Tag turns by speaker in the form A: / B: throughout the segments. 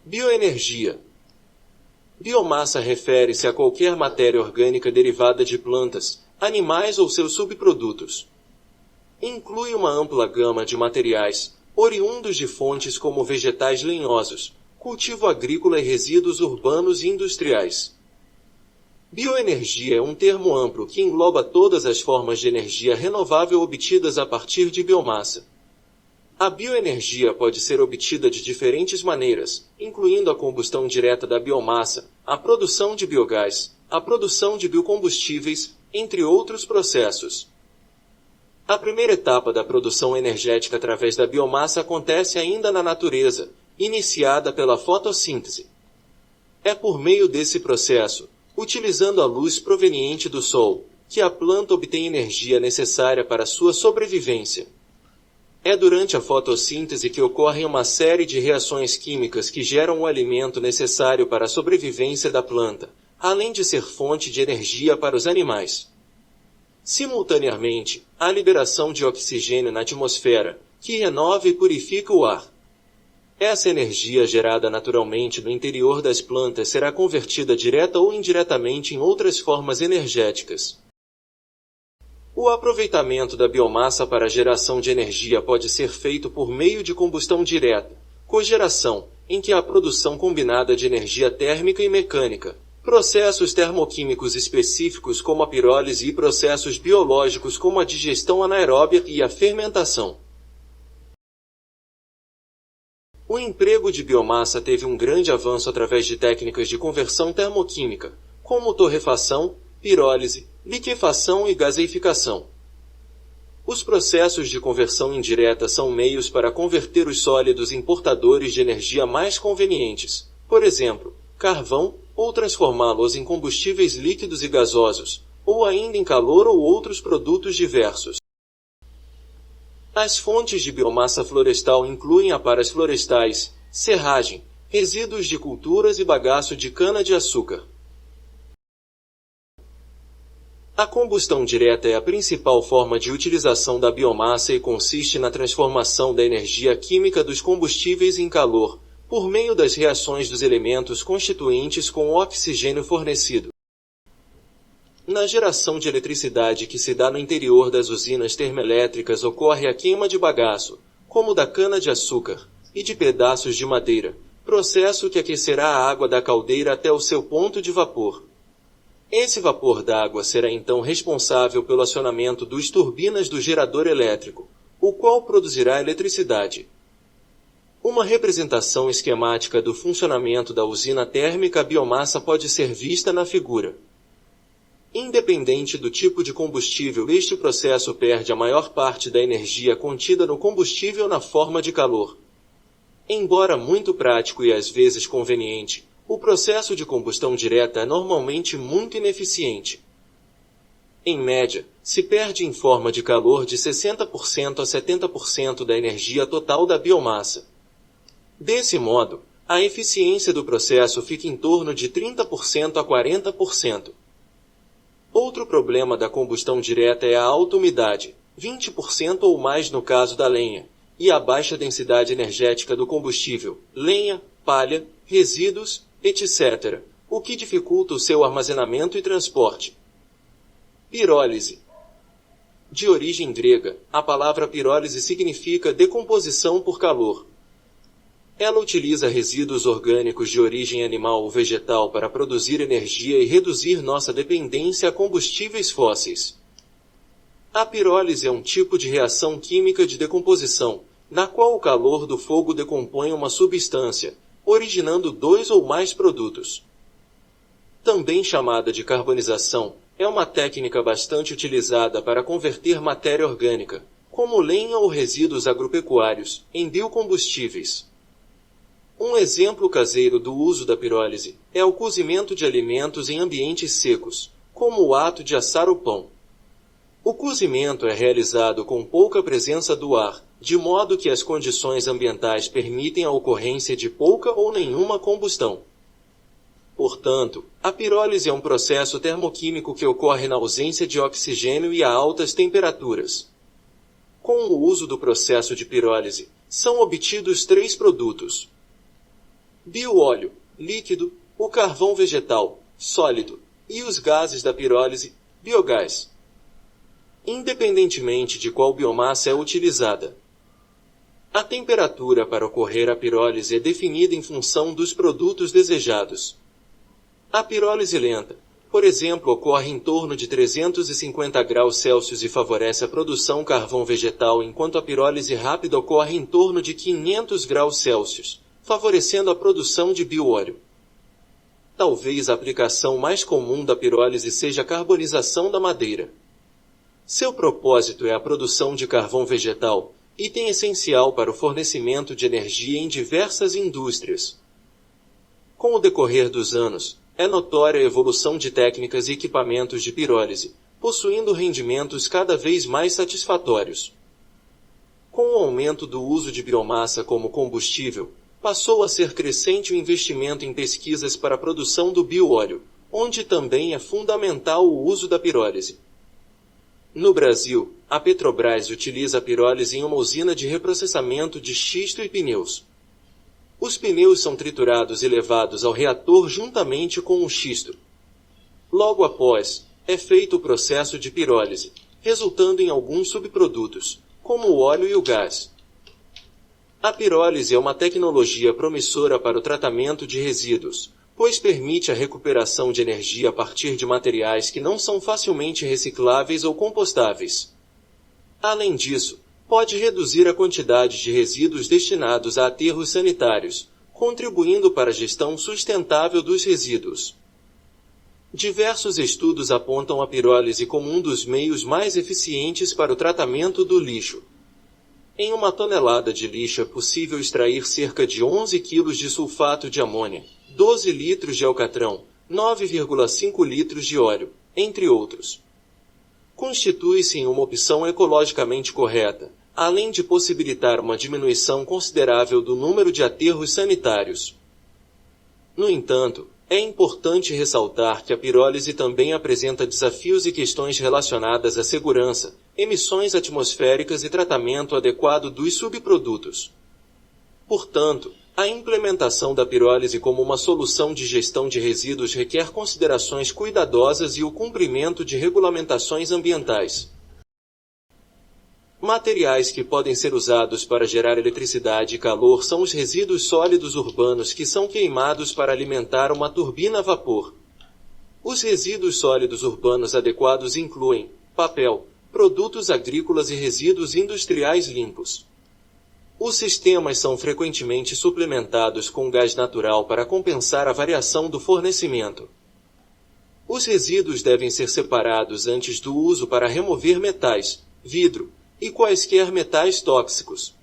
A: Bioenergia. Biomassa refere-se a qualquer matéria orgânica derivada de plantas, animais ou seus subprodutos. Inclui uma ampla gama de materiais, oriundos de fontes como vegetais lenhosos, cultivo agrícola e resíduos urbanos e industriais. Bioenergia é um termo amplo que engloba todas as formas de energia renovável obtidas a partir de biomassa. A bioenergia pode ser obtida de diferentes maneiras, incluindo a combustão direta da biomassa, a produção de biogás, a produção de biocombustíveis, entre outros processos. A primeira etapa da produção energética através da biomassa acontece ainda na natureza, iniciada pela fotossíntese. É por meio desse processo, utilizando a luz proveniente do sol, que a planta obtém energia necessária para sua sobrevivência. É durante a fotossíntese que ocorrem uma série de reações químicas que geram o alimento necessário para a sobrevivência da planta, além de ser fonte de energia para os animais. Simultaneamente, há liberação de oxigênio na atmosfera, que renova e purifica o ar. Essa energia gerada naturalmente no interior das plantas será convertida direta ou indiretamente em outras formas energéticas. O aproveitamento da biomassa para a geração de energia pode ser feito por meio de combustão direta, cogeração, em que há a produção combinada de energia térmica e mecânica, processos termoquímicos específicos como a pirólise e processos biológicos como a digestão anaeróbia e a fermentação. O emprego de biomassa teve um grande avanço através de técnicas de conversão termoquímica, como torrefação, pirólise, liquefação e gaseificação. Os processos de conversão indireta são meios para converter os sólidos em portadores de energia mais convenientes, por exemplo, carvão, ou transformá-los em combustíveis líquidos e gasosos, ou ainda em calor ou outros produtos diversos. As fontes de biomassa florestal incluem aparas florestais, serragem, resíduos de culturas e bagaço de cana-de-açúcar. A combustão direta é a principal forma de utilização da biomassa e consiste na transformação da energia química dos combustíveis em calor, por meio das reações dos elementos constituintes com o oxigênio fornecido. Na geração de eletricidade que se dá no interior das usinas termoelétricas ocorre a queima de bagaço, como da cana-de-açúcar, e de pedaços de madeira, processo que aquecerá a água da caldeira até o seu ponto de vapor. Esse vapor d'água será então responsável pelo acionamento das turbinas do gerador elétrico, o qual produzirá eletricidade. Uma representação esquemática do funcionamento da usina térmica a biomassa pode ser vista na figura. Independente do tipo de combustível, este processo perde a maior parte da energia contida no combustível na forma de calor. Embora muito prático e às vezes conveniente, o processo de combustão direta é normalmente muito ineficiente. Em média, se perde em forma de calor de 60% a 70% da energia total da biomassa. Desse modo, a eficiência do processo fica em torno de 30% a 40%. Outro problema da combustão direta é a alta umidade, 20% ou mais no caso da lenha, e a baixa densidade energética do combustível, lenha, palha, resíduos, etc., o que dificulta o seu armazenamento e transporte. Pirólise. De origem grega, a palavra pirólise significa decomposição por calor. Ela utiliza resíduos orgânicos de origem animal ou vegetal para produzir energia e reduzir nossa dependência a combustíveis fósseis. A pirólise é um tipo de reação química de decomposição, na qual o calor do fogo decompõe uma substância, originando dois ou mais produtos. Também chamada de carbonização, é uma técnica bastante utilizada para converter matéria orgânica, como lenha ou resíduos agropecuários, em biocombustíveis. Um exemplo caseiro do uso da pirólise é o cozimento de alimentos em ambientes secos, como o ato de assar o pão. O cozimento é realizado com pouca presença do ar, de modo que as condições ambientais permitem a ocorrência de pouca ou nenhuma combustão. Portanto, a pirólise é um processo termoquímico que ocorre na ausência de oxigênio e a altas temperaturas. Com o uso do processo de pirólise, são obtidos três produtos: bioóleo, líquido, o carvão vegetal, sólido, e os gases da pirólise, biogás. Independentemente de qual biomassa é utilizada, a temperatura para ocorrer a pirólise é definida em função dos produtos desejados. A pirólise lenta, por exemplo, ocorre em torno de 350 graus Celsius e favorece a produção carvão vegetal, enquanto a pirólise rápida ocorre em torno de 500 graus Celsius, favorecendo a produção de bioóleo. Talvez a aplicação mais comum da pirólise seja a carbonização da madeira. Seu propósito é a produção de carvão vegetal, item essencial para o fornecimento de energia em diversas indústrias. Com o decorrer dos anos, é notória a evolução de técnicas e equipamentos de pirólise, possuindo rendimentos cada vez mais satisfatórios. Com o aumento do uso de biomassa como combustível, passou a ser crescente o investimento em pesquisas para a produção do bioóleo, onde também é fundamental o uso da pirólise. No Brasil, a Petrobras utiliza a pirólise em uma usina de reprocessamento de xisto e pneus. Os pneus são triturados e levados ao reator juntamente com o xisto. Logo após, é feito o processo de pirólise, resultando em alguns subprodutos, como o óleo e o gás. A pirólise é uma tecnologia promissora para o tratamento de resíduos, pois permite a recuperação de energia a partir de materiais que não são facilmente recicláveis ou compostáveis. Além disso, pode reduzir a quantidade de resíduos destinados a aterros sanitários, contribuindo para a gestão sustentável dos resíduos. Diversos estudos apontam a pirólise como um dos meios mais eficientes para o tratamento do lixo. Em 1 tonelada de lixo é possível extrair cerca de 11 kg de sulfato de amônia, 12 litros de alcatrão, 9,5 litros de óleo, entre outros. Constitui-se em uma opção ecologicamente correta, além de possibilitar uma diminuição considerável do número de aterros sanitários. No entanto, é importante ressaltar que a pirólise também apresenta desafios e questões relacionadas à segurança, emissões atmosféricas e tratamento adequado dos subprodutos. Portanto, a implementação da pirólise como uma solução de gestão de resíduos requer considerações cuidadosas e o cumprimento de regulamentações ambientais. Materiais que podem ser usados para gerar eletricidade e calor são os resíduos sólidos urbanos que são queimados para alimentar uma turbina a vapor. Os resíduos sólidos urbanos adequados incluem papel, produtos agrícolas e resíduos industriais limpos. Os sistemas são frequentemente suplementados com gás natural para compensar a variação do fornecimento. Os resíduos devem ser separados antes do uso para remover metais, vidro e quaisquer metais tóxicos.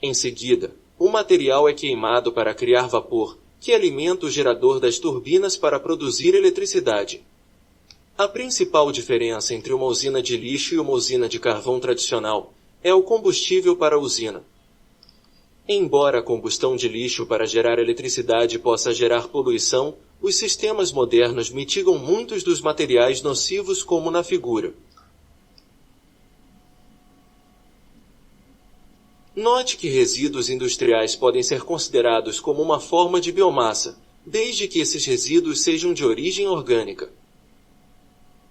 A: Em seguida, o material é queimado para criar vapor, que alimenta o gerador das turbinas para produzir eletricidade. A principal diferença entre uma usina de lixo e uma usina de carvão tradicional é o combustível para a usina. Embora a combustão de lixo para gerar eletricidade possa gerar poluição, os sistemas modernos mitigam muitos dos materiais nocivos, como na figura. Note que resíduos industriais podem ser considerados como uma forma de biomassa, desde que esses resíduos sejam de origem orgânica.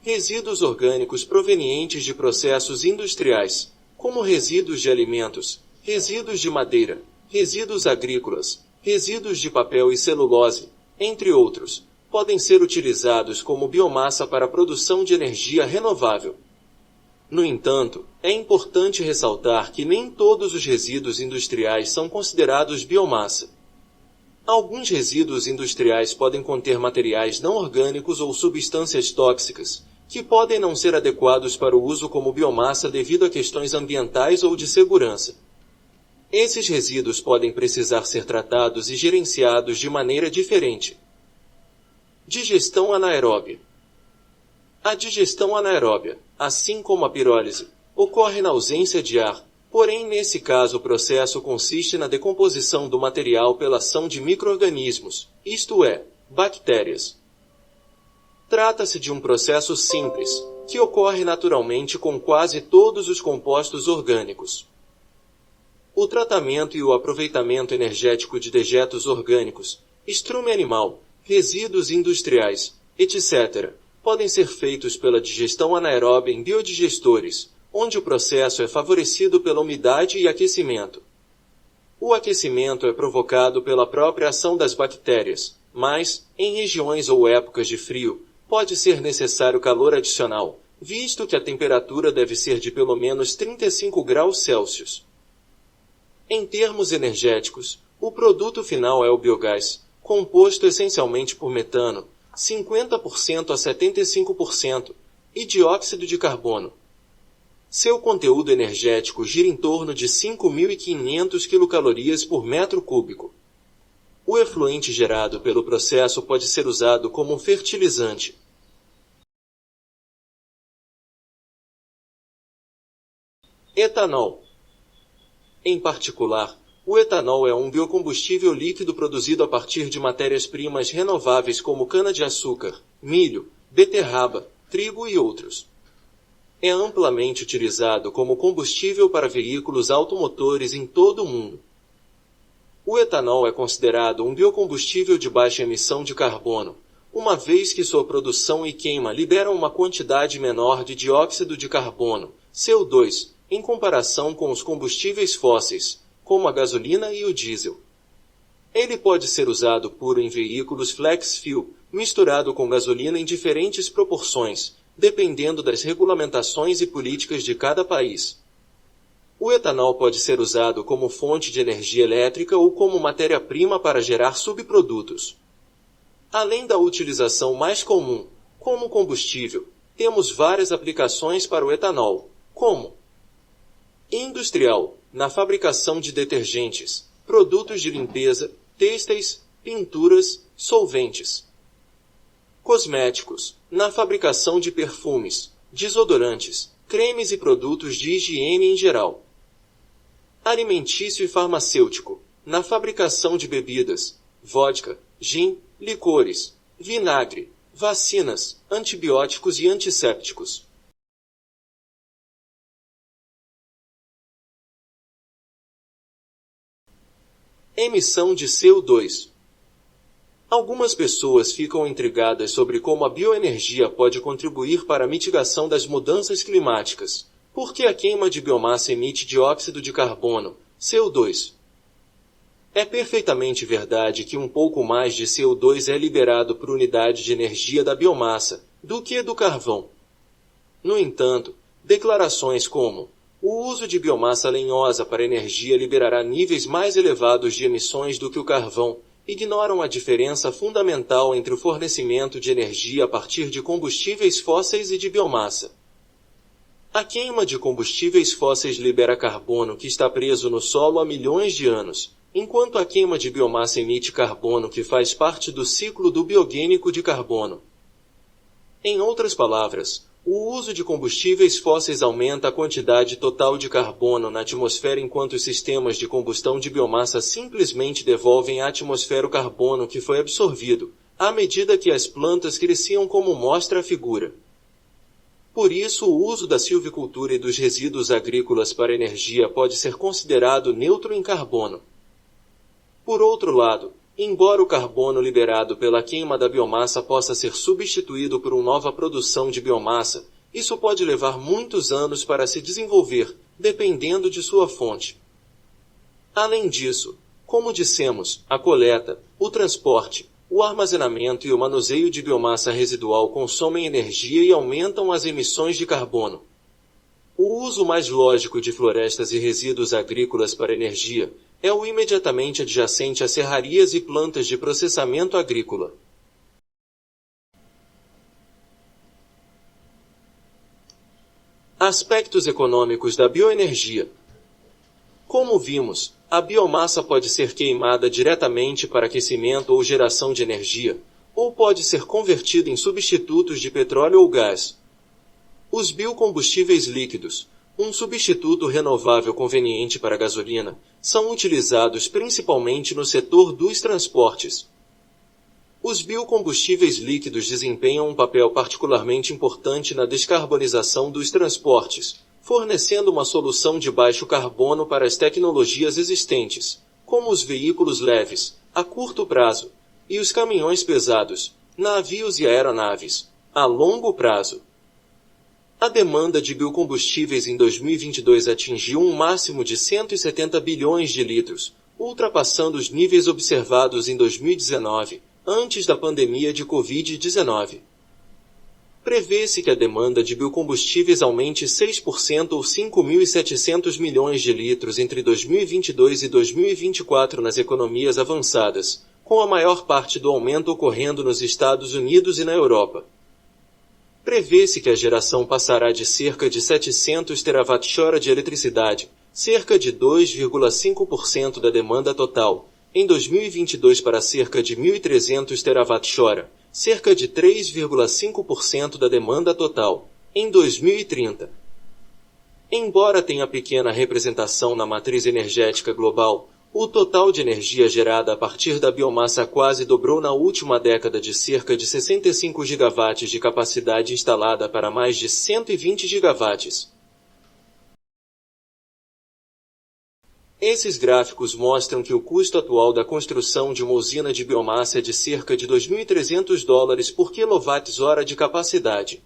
A: Resíduos orgânicos provenientes de processos industriais, como resíduos de alimentos, resíduos de madeira, resíduos agrícolas, resíduos de papel e celulose, entre outros, podem ser utilizados como biomassa para a produção de energia renovável. No entanto, é importante ressaltar que nem todos os resíduos industriais são considerados biomassa. Alguns resíduos industriais podem conter materiais não orgânicos ou substâncias tóxicas, que podem não ser adequados para o uso como biomassa devido a questões ambientais ou de segurança. Esses resíduos podem precisar ser tratados e gerenciados de maneira diferente. Digestão anaeróbia. A digestão anaeróbia, assim como a pirólise, ocorre na ausência de ar, porém nesse caso o processo consiste na decomposição do material pela ação de micro-organismos, isto é, bactérias. Trata-se de um processo simples, que ocorre naturalmente com quase todos os compostos orgânicos. O tratamento e o aproveitamento energético de dejetos orgânicos, estrume animal, resíduos industriais, etc., podem ser feitos pela digestão anaeróbia em biodigestores, onde o processo é favorecido pela umidade e aquecimento. O aquecimento é provocado pela própria ação das bactérias, mas, em regiões ou épocas de frio, pode ser necessário calor adicional, visto que a temperatura deve ser de pelo menos 35 graus Celsius. Em termos energéticos, o produto final é o biogás, composto essencialmente por metano, 50% a 75%, e dióxido de carbono. Seu conteúdo energético gira em torno de 5.500 quilocalorias por metro cúbico. O efluente gerado pelo processo pode ser usado como um fertilizante. Etanol. Em particular, o etanol é um biocombustível líquido produzido a partir de matérias-primas renováveis como cana-de-açúcar, milho, beterraba, trigo e outros. É amplamente utilizado como combustível para veículos automotores em todo o mundo. O etanol é considerado um biocombustível de baixa emissão de carbono, uma vez que sua produção e queima liberam uma quantidade menor de dióxido de carbono, CO2, em comparação com os combustíveis fósseis, como a gasolina e o diesel. Ele pode ser usado puro em veículos flex-fuel, misturado com gasolina em diferentes proporções, dependendo das regulamentações e políticas de cada país. O etanol pode ser usado como fonte de energia elétrica ou como matéria-prima para gerar subprodutos. Além da utilização mais comum, como combustível, temos várias aplicações para o etanol, como industrial, na fabricação de detergentes, produtos de limpeza, têxteis, pinturas, solventes. Cosméticos, na fabricação de perfumes, desodorantes, cremes e produtos de higiene em geral. Alimentício e farmacêutico, na fabricação de bebidas, vodka, gin, licores, vinagre, vacinas, antibióticos e antissépticos. Emissão de CO2. Algumas pessoas ficam intrigadas sobre como a bioenergia pode contribuir para a mitigação das mudanças climáticas, porque a queima de biomassa emite dióxido de carbono, CO2. É perfeitamente verdade que um pouco mais de CO2 é liberado por unidade de energia da biomassa, do que do carvão. No entanto, declarações como o uso de biomassa lenhosa para energia liberará níveis mais elevados de emissões do que o carvão, ignoram a diferença fundamental entre o fornecimento de energia a partir de combustíveis fósseis e de biomassa. A queima de combustíveis fósseis libera carbono que está preso no solo há milhões de anos, enquanto a queima de biomassa emite carbono que faz parte do ciclo do biogênico de carbono. Em outras palavras, o uso de combustíveis fósseis aumenta a quantidade total de carbono na atmosfera enquanto os sistemas de combustão de biomassa simplesmente devolvem à atmosfera o carbono que foi absorvido, à medida que as plantas cresciam como mostra a figura. Por isso o uso da silvicultura e dos resíduos agrícolas para energia pode ser considerado neutro em carbono. Por outro lado, embora o carbono liberado pela queima da biomassa possa ser substituído por uma nova produção de biomassa, isso pode levar muitos anos para se desenvolver, dependendo de sua fonte. Além disso, como dissemos, a coleta, o transporte, o armazenamento e o manuseio de biomassa residual consomem energia e aumentam as emissões de carbono. O uso mais lógico de florestas e resíduos agrícolas para energia é o imediatamente adjacente a serrarias e plantas de processamento agrícola. Aspectos econômicos da bioenergia. Como vimos, a biomassa pode ser queimada diretamente para aquecimento ou geração de energia, ou pode ser convertida em substitutos de petróleo ou gás. Os biocombustíveis líquidos, um substituto renovável conveniente para a gasolina, são utilizados principalmente no setor dos transportes. Os biocombustíveis líquidos desempenham um papel particularmente importante na descarbonização dos transportes, fornecendo uma solução de baixo carbono para as tecnologias existentes, como os veículos leves, a curto prazo, e os caminhões pesados, navios e aeronaves, a longo prazo. A demanda de biocombustíveis em 2022 atingiu um máximo de 170 bilhões de litros, ultrapassando os níveis observados em 2019, antes da pandemia de Covid-19. Prevê-se que a demanda de biocombustíveis aumente 6% ou 5.700 milhões de litros entre 2022 e 2024 nas economias avançadas, com a maior parte do aumento ocorrendo nos Estados Unidos e na Europa. Prevê-se que a geração passará de cerca de 700 terawatt-hora de eletricidade, cerca de 2,5% da demanda total, em 2022 para cerca de 1.300 terawatt-hora, cerca de 3,5% da demanda total, em 2030. Embora tenha pequena representação na matriz energética global, o total de energia gerada a partir da biomassa quase dobrou na última década de cerca de 65 gigawatts de capacidade instalada para mais de 120 gigawatts. Esses gráficos mostram que o custo atual da construção de uma usina de biomassa é de cerca de $2.300 por kWh de capacidade.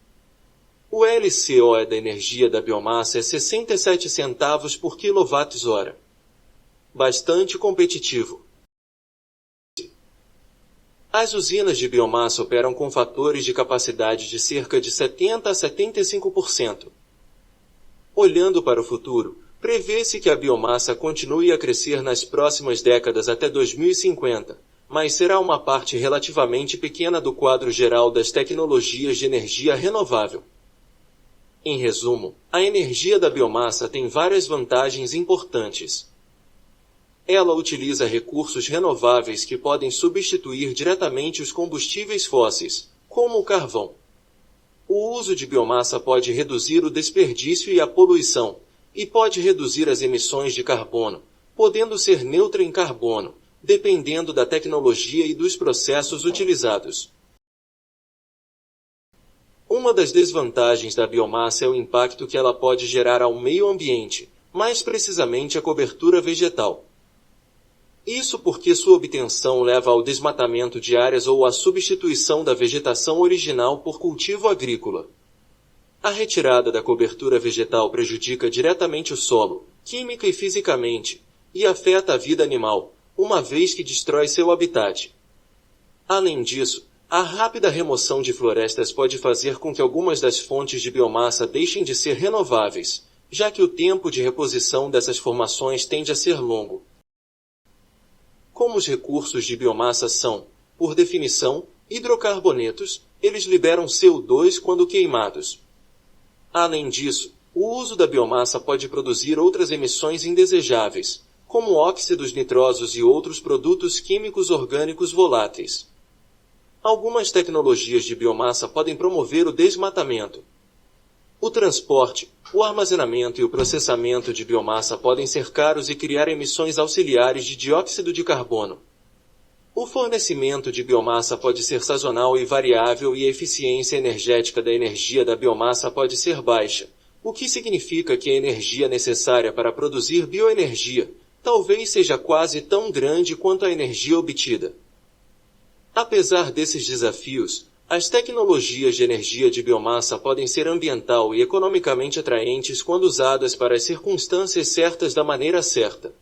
A: O LCOE da energia da biomassa é 67 centavos por kWh. Bastante competitivo. As usinas de biomassa operam com fatores de capacidade de cerca de 70% a 75%. Olhando para o futuro, prevê-se que a biomassa continue a crescer nas próximas décadas até 2050, mas será uma parte relativamente pequena do quadro geral das tecnologias de energia renovável. Em resumo, a energia da biomassa tem várias vantagens importantes. Ela utiliza recursos renováveis que podem substituir diretamente os combustíveis fósseis, como o carvão. O uso de biomassa pode reduzir o desperdício e a poluição, e pode reduzir as emissões de carbono, podendo ser neutra em carbono, dependendo da tecnologia e dos processos utilizados. Uma das desvantagens da biomassa é o impacto que ela pode gerar ao meio ambiente, mais precisamente a cobertura vegetal. Isso porque sua obtenção leva ao desmatamento de áreas ou à substituição da vegetação original por cultivo agrícola. A retirada da cobertura vegetal prejudica diretamente o solo, química e fisicamente, e afeta a vida animal, uma vez que destrói seu habitat. Além disso, a rápida remoção de florestas pode fazer com que algumas das fontes de biomassa deixem de ser renováveis, já que o tempo de reposição dessas formações tende a ser longo. Como os recursos de biomassa são, por definição, hidrocarbonetos, eles liberam CO2 quando queimados. Além disso, o uso da biomassa pode produzir outras emissões indesejáveis, como óxidos nitrosos e outros produtos químicos orgânicos voláteis. Algumas tecnologias de biomassa podem promover o desmatamento. O transporte, o armazenamento e o processamento de biomassa podem ser caros e criar emissões auxiliares de dióxido de carbono. O fornecimento de biomassa pode ser sazonal e variável e a eficiência energética da energia da biomassa pode ser baixa, o que significa que a energia necessária para produzir bioenergia talvez seja quase tão grande quanto a energia obtida. Apesar desses desafios, as tecnologias de energia de biomassa podem ser ambiental e economicamente atraentes quando usadas para as circunstâncias certas da maneira certa.